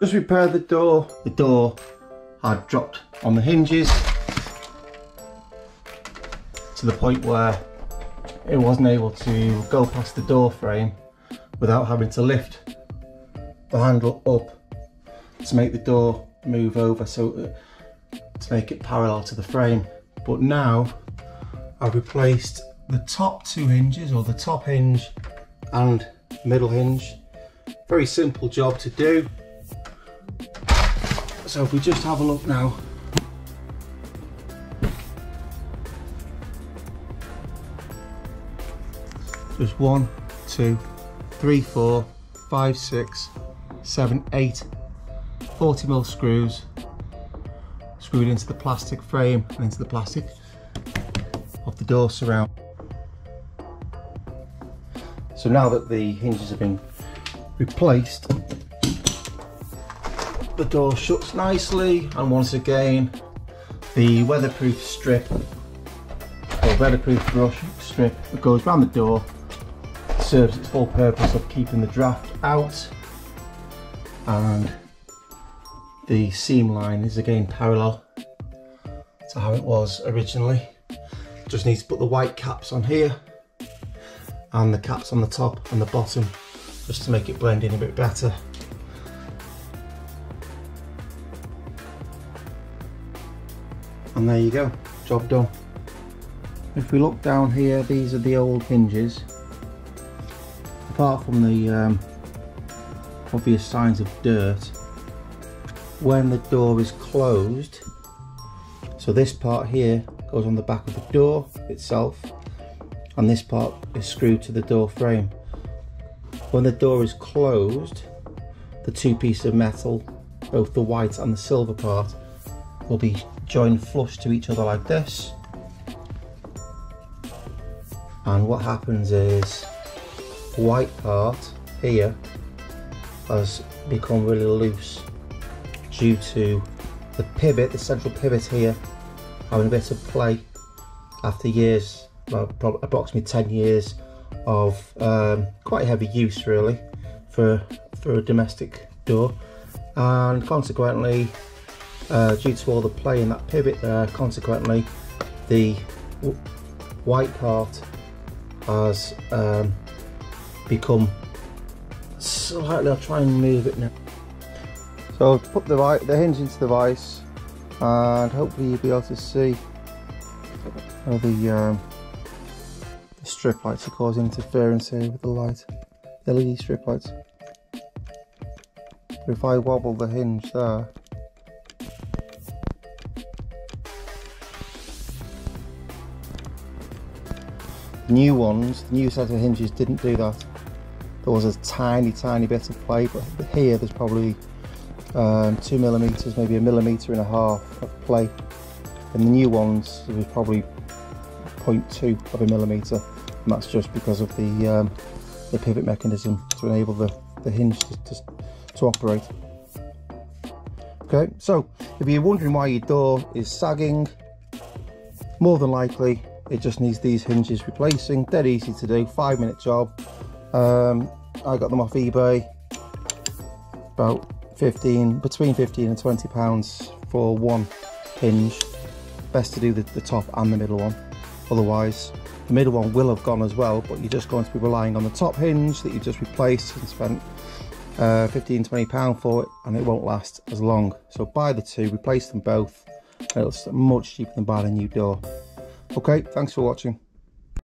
Just repaired the door. The door had dropped on the hinges to the point where it wasn't able to go past the door frame without having to lift the handle up to make the door move over, so to make it parallel to the frame. But now I've replaced the top two hinges, or the top hinge and middle hinge. Very simple job to do. So if we just have a look now. There's 1, 2, 3, 4, 5, 6, 7, 8 40mm screws screwed into the plastic frame and into the plastic of the door surround. So now that the hinges have been replaced, the door shuts nicely, and once again the weatherproof strip, or weatherproof brush strip that goes around the door, serves its full purpose of keeping the draft out, and the seam line is again parallel to how it was originally. Just need to put the white caps on here and the caps on the top and the bottom just to make it blend in a bit better. And there you go, job done. If we look down here, these are the old hinges. Apart from the obvious signs of dirt, when the door is closed, so this part here goes on the back of the door itself, and this part is screwed to the door frame. When the door is closed, the two pieces of metal, both the white and the silver part, will be joined flush to each other like this, and what happens is the white part here has become really loose due to the pivot, the central pivot here, having a bit of play after years, well, approximately 10 years of quite heavy use really for a domestic door, and consequently due to all the play in that pivot there, consequently the white part has become slightly, I'll try and move it now. So I've put the hinge into the vise, and hopefully you'll be able to see how the strip lights are causing interference here with the light, LED strip lights. But if I wobble the hinge there, the new ones, the new set of hinges didn't do that. There was a tiny bit of play, but here there's probably 2mm, maybe 1.5 millimeters of play. In the new ones there was probably 0.2 of a millimeter, and that's just because of the pivot mechanism to enable the hinge to operate. Okay, so if you're wondering why your door is sagging, more than likely it just needs these hinges replacing. Dead easy to do, 5-minute job. I got them off eBay, about between 15 and 20 pounds for one hinge. Best to do the top and the middle one, otherwise the middle one will have gone as well, but you're just going to be relying on the top hinge that you just replaced and spent 15-20 pounds for it, and it won't last as long. So buy the two, replace them both, and it's much cheaper than buying a new door. Okay, thanks for watching.